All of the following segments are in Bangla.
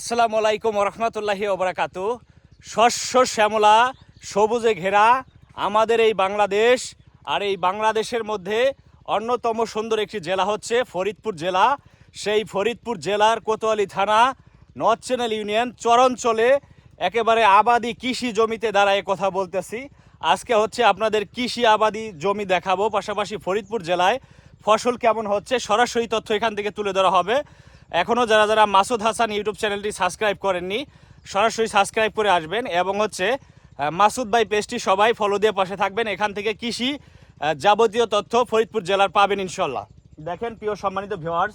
আসসালামু আলাইকুম রহমতুল্লাহি ওবরাকাতু। শস্য শ্যামলা সবুজে ঘেরা আমাদের এই বাংলাদেশ, আর এই বাংলাদেশের মধ্যে অন্যতম সুন্দর একটি জেলা হচ্ছে ফরিদপুর জেলা। সেই ফরিদপুর জেলার কোতোয়ালি থানা নর্থ চ্যানেল ইউনিয়ন চরাঞ্চলে একেবারে আবাদি কৃষি জমিতে দাঁড়ায় কথা বলতেছি। আজকে হচ্ছে আপনাদের কৃষি আবাদি জমি দেখাবো, পাশাপাশি ফরিদপুর জেলায় ফসল কেমন হচ্ছে সরাসরি তথ্য এখান থেকে তুলে ধরা হবে। এখনও যারা যারা মাসুদ হাসান ইউটিউব চ্যানেলটি সাবস্ক্রাইব করেননি সরাসরি সাবস্ক্রাইব করে আসবেন, এবং হচ্ছে মাসুদ ভাই পেজটি সবাই ফলো দিয়ে পাশে থাকবেন। এখান থেকে কৃষি যাবতীয় তথ্য ফরিদপুর জেলার পাবেন ইনশাল্লাহ। দেখেন প্রিয় সম্মানিত ভিউয়ার্স,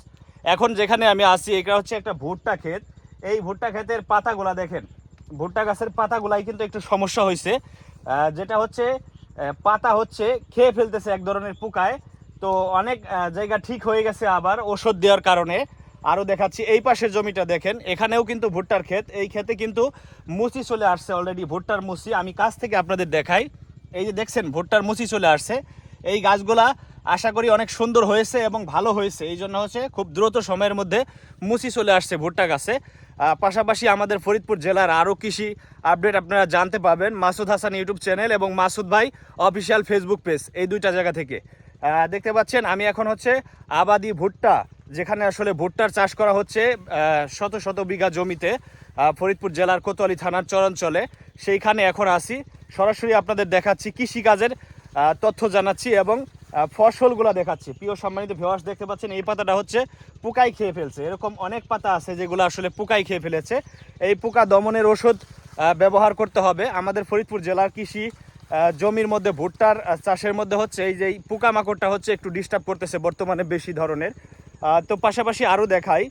এখন যেখানে আমি আছি এটা হচ্ছে একটা ভুট্টা ক্ষেত। এই ভুট্টা ক্ষেতের পাতাগুলা দেখেন, ভুট্টা গাছের পাতাগুলাই কিন্তু একটু সমস্যা হয়েছে, যেটা হচ্ছে পাতা হচ্ছে খেয়ে ফেলতেছে এক ধরনের পোকায়। তো অনেক জায়গা ঠিক হয়ে গেছে আবার ওষুধ দেওয়ার কারণে। আরও দেখাচ্ছি এই পাশের জমিটা দেখেন, এখানেও কিন্তু ভুট্টার ক্ষেত। এই ক্ষেতে কিন্তু মুচি চলে আসছে অলরেডি, ভুট্টার মুচি। আমি কাছ থেকে আপনাদের দেখাই, এই যে দেখছেন ভুট্টার মুচি চলে আসছে। এই গাছগুলা আশা করি অনেক সুন্দর হয়েছে এবং ভালো হয়েছে, এই জন্য হচ্ছে খুব দ্রুত সময়ের মধ্যে মুচি চলে আসছে ভুট্টা গাছে। পাশাপাশি আমাদের ফরিদপুর জেলার আরও কৃষি আপডেট আপনারা জানতে পাবেন মাসুদ হাসান ইউটিউব চ্যানেল এবং মাসুদ ভাই অফিসিয়াল ফেসবুক পেজ, এই দুইটা জায়গা থেকে। দেখতে পাচ্ছেন আমি এখন হচ্ছে আবাদি ভুট্টা, যেখানে আসলে ভুট্টার চাষ করা হচ্ছে শত শত বিঘা জমিতে ফরিদপুর জেলার কোতোয়ালি থানার চরাঞ্চলে, সেইখানে এখন আসি। সরাসরি আপনাদের দেখাচ্ছি কৃষিকাজের তথ্য জানাচ্ছি এবং ফসলগুলো দেখাচ্ছি। প্রিয় সম্মানিত ভিউয়ার্স, দেখতে পাচ্ছেন এই পাতাটা হচ্ছে পোকাই খেয়ে ফেলছে। এরকম অনেক পাতা আছে যেগুলো আসলে পোকাই খেয়ে ফেলেছে। এই পোকা দমনের ওষুধ ব্যবহার করতে হবে। আমাদের ফরিদপুর জেলার কৃষি জমির মধ্যে ভুট্টার চাষের মধ্যে হচ্ছে এই যে পোকামাকড়টা হচ্ছে একটু ডিস্টার্ব করতেছে বর্তমানে বেশি ধরনের। তো পাশাপাশি আরও দেখাই,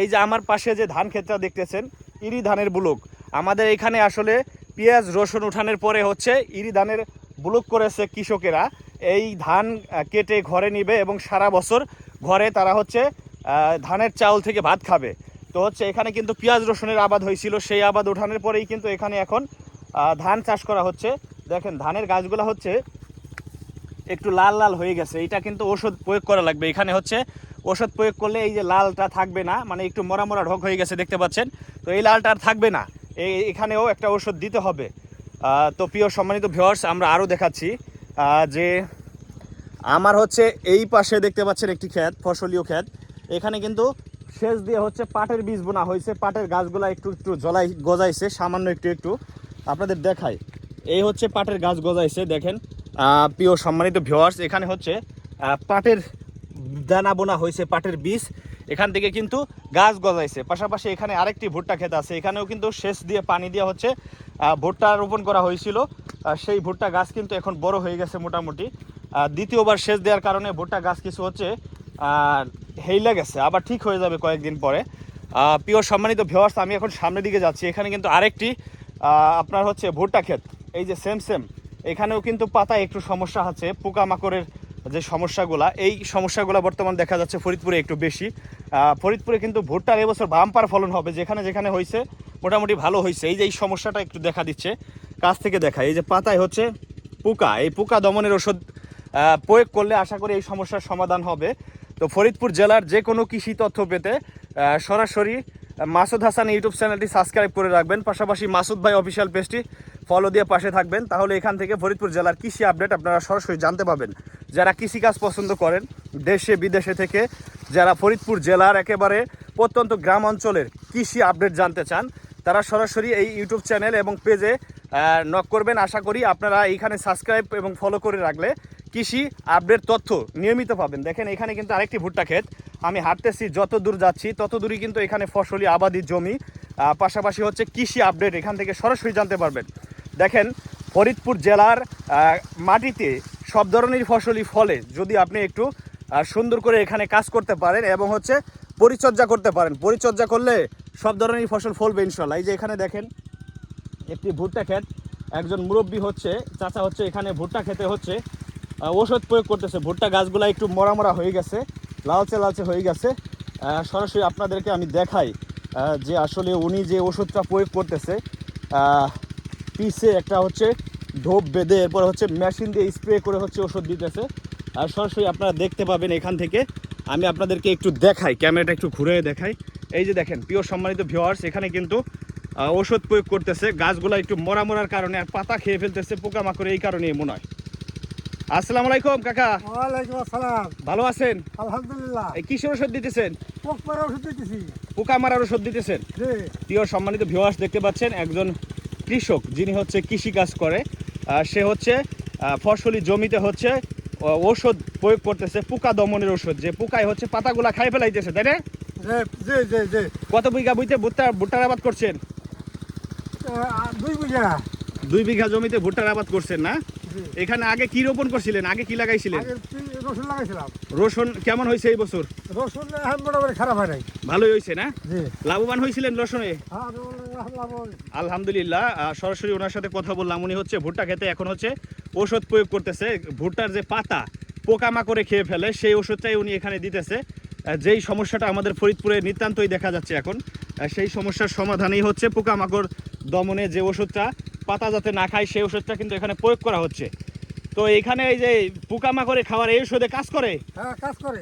এই যে আমার পাশে যে ধান ক্ষেতটা দেখতেছেন, ইরি ধানের বুলক। আমাদের এখানে আসলে পেঁয়াজ রসুন উঠানের পরে হচ্ছে ইরি ধানের বুলক করেছে কৃষকেরা। এই ধান কেটে ঘরে নিবে এবং সারা বছর ঘরে তারা হচ্ছে ধানের চাউল থেকে ভাত খাবে। তো হচ্ছে এখানে কিন্তু পেঁয়াজ রসুনের আবাদ হয়েছিল, সেই আবাদ উঠানের পরেই কিন্তু এখানে এখন ধান চাষ করা হচ্ছে। দেখেন ধানের গাছগুলো হচ্ছে একটু লাল লাল হয়ে গেছে, এটা কিন্তু ওষুধ প্রয়োগ করা লাগবে। এখানে হচ্ছে ওষুধ প্রয়োগ করলে এই যে লালটা থাকবে না, মানে একটু মরা মরা ঢোক হয়ে গেছে দেখতে পাচ্ছেন, তো এই লালটা আর থাকবে না, এখানেও একটা ওষুধ দিতে হবে। তো প্রিয় সম্মানিত ভিউয়ার্স, আমরা আরও দেখাচ্ছি যে আমার হচ্ছে এই পাশে দেখতে পাচ্ছেন একটি ক্ষেত, ফসলীয় ক্ষেত। এখানে কিন্তু সেচ দিয়ে হচ্ছে পাটের বীজ বোনা হয়েছে। পাটের গাছগুলা একটু একটু গজাইছে সামান্য একটু আপনাদের দেখাই। এই হচ্ছে পাটের গাছ গজাইছে দেখেন। প্রিয় সম্মানিত ভিউয়ার্স, এখানে হচ্ছে পাটের দানা বোনা হয়েছে, পাটের বীজ, এখান থেকে কিন্তু গাছ গজাইছে। পাশাপাশি এখানে আরেকটি ভুট্টা ক্ষেত আছে, এখানেও কিন্তু সেচ দিয়ে পানি দিয়ে হচ্ছে ভুট্টা রোপণ করা হয়েছিল। সেই ভুট্টা গাছ কিন্তু এখন বড় হয়ে গেছে মোটামুটি। দ্বিতীয়বার সেচ দেওয়ার কারণে ভুট্টা গাছ কিছু হচ্ছে হেইলা গেছে, আবার ঠিক হয়ে যাবে কয়েকদিন পরে। প্রিয় সম্মানিত ভিউয়ার্স, আমি এখন সামনের দিকে যাচ্ছি। এখানে কিন্তু আরেকটি আপনার হচ্ছে ভুট্টা ক্ষেত, এই যে সেম এখানেও কিন্তু পাতায় একটু সমস্যা আছে, পোকামাকড়ের যে সমস্যাগুলা, এই সমস্যাগুলো বর্তমান দেখা যাচ্ছে ফরিদপুরে একটু বেশি। ফরিদপুরে কিন্তু ভুট্টার এবছর বাম্পার ফলন হবে, যেখানে যেখানে হয়েছে মোটামুটি ভালো হয়েছে। এই যে এই সমস্যাটা একটু দেখা দিচ্ছে, কাছ থেকে দেখা, এই যে পাতায় হচ্ছে পোকা, এই পোকা দমনের ওষুধ প্রয়োগ করলে আশা করি এই সমস্যার সমাধান হবে। তো ফরিদপুর জেলার যে কোনো কৃষি তথ্য পেতে সরাসরি মাসুদ হাসান ইউটিউব চ্যানেলটি সাবস্ক্রাইব করে রাখবেন, পাশাপাশি মাসুদ ভাই অফিসিয়াল পেজটি ফলো দিয়ে পাশে থাকবেন। তাহলে এখান থেকে ফরিদপুর জেলার কৃষি আপডেট আপনারা সরাসরি জানতে পাবেন। যারা কৃষিকাজ পছন্দ করেন দেশে বিদেশে থেকে, যারা ফরিদপুর জেলার একেবারে প্রত্যন্ত গ্রাম অঞ্চলের কৃষি আপডেট জানতে চান, তারা সরাসরি এই ইউটিউব চ্যানেল এবং পেজে নক করবেন। আশা করি আপনারা এইখানে সাবস্ক্রাইব এবং ফলো করে রাখলে কৃষি আপডেট তথ্য নিয়মিত পাবেন। দেখেন এখানে কিন্তু আরেকটি ভুট্টা ক্ষেত, আমি হাঁটতেছি যত দূর যাচ্ছি তত দূরই কিন্তু এখানে ফসলি আবাদি জমি, পাশাপাশি হচ্ছে কৃষি আপডেট এখান থেকে সরাসরি জানতে পারবেন। দেখেন ফরিদপুর জেলার মাটিতে সব ধরনের ফসলই ফলে, যদি আপনি একটু সুন্দর করে এখানে কাজ করতে পারেন এবং হচ্ছে পরিচর্যা করতে পারেন। পরিচর্যা করলে সব ধরনের ফসল ফলবে ইনশাল্লাহ। এই যে এখানে দেখেন একটি ভুট্টা ক্ষেত, একজন মুরব্বী হচ্ছে চাচা হচ্ছে এখানে ভুট্টা খেতে হচ্ছে ওষুধ প্রয়োগ করতেছে। ভুট্টা গাছগুলো একটু মরা হয়ে গেছে, লালচে হয়ে গেছে। সরাসরি আপনাদেরকে আমি দেখাই যে আসলে উনি যে ওষুধটা প্রয়োগ করতেছে, পিছে একটা হচ্ছে ঢোপ বেঁধে এরপর হচ্ছে মেশিন দিয়ে স্প্রে করে হচ্ছে ওষুধ দিতেছে। আর সরাসরি আপনারা দেখতে পাবেন এখান থেকে। আমি আপনাদেরকে একটু দেখাই, ক্যামেরাটা একটু ঘুরে দেখাই। এই যে দেখেন প্রিয় সম্মানিত ভিউয়ার্স, এখানে কিন্তু ওষুধ প্রয়োগ করতেছে। গাছগুলো একটু মরার কারণে আর পাতা খেয়ে ফেলতেছে পোকামাকড়, এই কারণেই মনে হয়। আসসালামু আলাইকুম কাকা। ওয়ালাইকুম আসসালাম। ভালো আছেন? আলহামদুলিল্লাহ। এই কিসের ওষুধ দিতেছেন? পোক মারার ওষুধ দিতেছি। পোকা মারার ওষুধ দিতেছেন? জি। প্রিয় সম্মানিত ভিউয়ার্স, দেখতে পাচ্ছেন একজন কৃষক যিনি হচ্ছে কৃষি কাজ করে, সে হচ্ছে ফসলি জমিতে হচ্ছে ওষুধ প্রয়োগ করতেছে, পোকা দমনের ওষুধ। যে পোকায় হচ্ছে পাতাগুলা খাই ফেলাইতেছে, তাই না? জি জি জি। কত বিঘা বুঝতে ভুট্টার আবাদ করছেন? 2 বিঘা। 2 বিঘা জমিতে ভুট্টার আবাদ করছেন না? জি। এখানে আগে কি রোপণ করছিলেন? আগে কি লাগাইছিলেন? আগে রসুন লাগাইছিলাম। রসুন কেমন হয়েছে এই বছর? রসুন এখন মোটামুটি খারাপ হয় নাই। ভালোই হয়েছে না? জি। লাভবান হয়েছিলেন রসুনে? হ্যাঁ, আলহামদুলিল্লাহ। সরাসরি ওনার সাথে কথা বললাম। উনি হচ্ছে ভুট্টা খেতে এখন হচ্ছে ওষুধ প্রয়োগ করতেছে। ভুট্টার যে পাতা পোকামাকড়ে খেয়ে ফেলে সেই ওষুধটাই উনি এখানে দিতেছে। যেই সমস্যাটা আমাদের ফরিদপুরে নিতান্তই দেখা যাচ্ছে এখন, সেই সমস্যার সমাধানই হচ্ছে পোকামাকড় দমনে যে ওষুধটা পাতা যাতে না খায় সেই ওষুধটা কিন্তু এখানে প্রয়োগ করা হচ্ছে। তো এখানে এই যে পোকামাকড়ে খাওয়ার এই ওষুধে কাজ করে? হ্যাঁ, কাজ করে।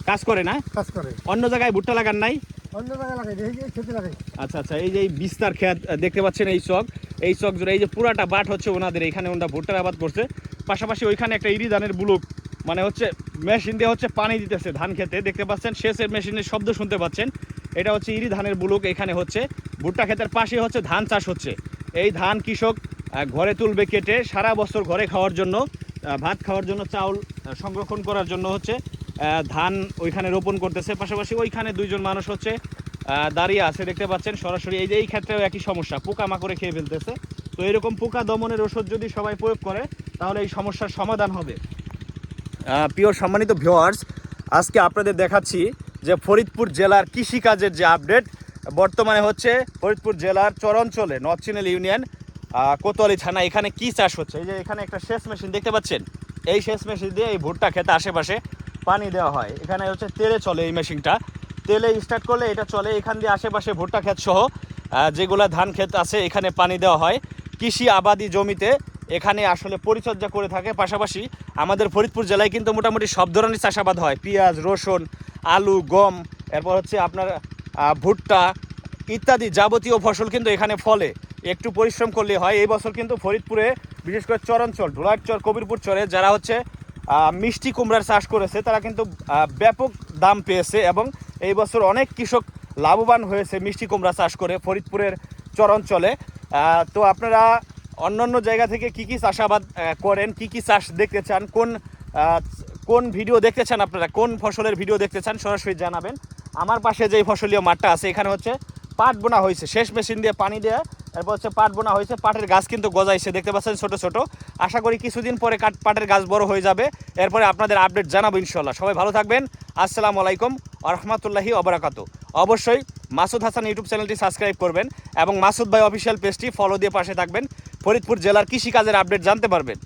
কাজ করে না? কাজ করে। অন্য জায়গায় ভুট্টা লাগান নাই? অন্য জায়গায় লাগাই, দেখি খেতে লাগাই। আচ্ছা আচ্ছা, এই যে বিস্তার ক্ষেত দেখতে পাচ্ছেন, এই চক জুড়ে এই যে পুরাটা বাট হচ্ছে ওনাদের, এখানে ওনারা ভুট্টার আবাদ করছে। পাশাপাশি ওইখানে একটা ইরি ধানের বুলুক, মানে হচ্ছে মেশিন দিয়ে হচ্ছে পানি দিতেছে ধান খেতে, দেখতে পাচ্ছেন সেচের মেশিনের শব্দ শুনতে পাচ্ছেন। এটা হচ্ছে ইরি ধানের বুলুক। এখানে হচ্ছে ভুট্টা ক্ষেতের পাশে হচ্ছে ধান চাষ হচ্ছে। এই ধান কৃষক ঘরে তুলবে কেটে, সারা বছর ঘরে খাওয়ার জন্য, ভাত খাওয়ার জন্য, চাউল সংরক্ষণ করার জন্য হচ্ছে ধান ওইখানে রোপণ করতেছে। পাশাপাশি ওইখানে 2 জন মানুষ হচ্ছে দাঁড়িয়ে আছে, দেখতে পাচ্ছেন সরাসরি। এই যে এই ক্ষেত্রেও একই সমস্যা, পোকামাকড়ে খেয়ে ফেলতেছে। তো এরকম পোকা দমনের ওষুধ যদি সবাই প্রয়োগ করে তাহলে এই সমস্যার সমাধান হবে। প্রিয় সম্মানিত ভিউয়ার্স, আজকে আপনাদের দেখাচ্ছি যে ফরিদপুর জেলার কৃষিকাজের যে আপডেট বর্তমানে হচ্ছে ফরিদপুর জেলার চরাঞ্চলে নর্থ চ্যানেল ইউনিয়ন কোতোয়ালি থানা, এখানে কি চাষ হচ্ছে। এই যে এখানে একটা সেচ মেশিন দেখতে পাচ্ছেন, এই সেচ মেশিন দিয়ে এই ভুট্টা খেতে আশেপাশে পানি দেওয়া হয়। এখানে হচ্ছে তেলে চলে এই মেশিনটা, তেলে স্টার্ট করলে এটা চলে। এখান দিয়ে আশেপাশে ভুট্টা ক্ষেত সহ যেগুলো ধান ক্ষেত আছে এখানে পানি দেওয়া হয়। কৃষি আবাদি জমিতে এখানে আসলে পরিচর্যা করে থাকে। পাশাপাশি আমাদের ফরিদপুর জেলায় কিন্তু মোটামুটি সব ধরনের চাষাবাদ হয়, পেঁয়াজ, রসুন, আলু, গম, এরপর হচ্ছে আপনার ভুট্টা ইত্যাদি যাবতীয় ফসল কিন্তু এখানে ফলে। একটু পরিশ্রম করলে হয়। এই বছর কিন্তু ফরিদপুরে বিশেষ করে চরাঞ্চল ধুলারচর, কবিরপুর চরে যারা হচ্ছে মিষ্টি কুমড়ার চাষ করেছে তারা কিন্তু ব্যাপক দাম পেয়েছে এবং এই বছর অনেক কৃষক লাভবান হয়েছে মিষ্টি কুমড়া চাষ করে ফরিদপুরের চরাঞ্চলে। তো আপনারা অন্যান্য জায়গা থেকে কি চাষাবাদ করেন, কি চাষ দেখতে চান, কোন ভিডিও দেখতে চান, আপনারা কোন ফসলের ভিডিও দেখতে চান সরাসরি জানাবেন। আমার পাশে যে ফসলীয় মাঠটা আছে এখানে হচ্ছে পাট বোনা হয়েছে, শেষ মেশিন দিয়ে পানি দেয়া, এরপর হচ্ছে পাট বোনা হয়েছে। পাটের গাছ কিন্তু গজাইছে, দেখতে পাচ্ছেন ছোট ছোট। আশা করি কিছুদিন পরে পাটের গাছ বড় হয়ে যাবে, এরপরে আপনাদের আপডেট জানাবো ইনশাল্লাহ। সবাই ভালো থাকবেন। আসসালামু আলাইকুম ওয়া রাহমাতুল্লাহি ওয়া বারাকাতুহু। অবশ্যই মাসুদ হাসান ইউটিউব চ্যানেলটি সাবস্ক্রাইব করবেন এবং মাসুদ ভাই অফিসিয়াল পেজটি ফলো দিয়ে পাশে থাকবেন। ফরিদপুর জেলার কৃষিকাজের আপডেট জানতে পারবেন।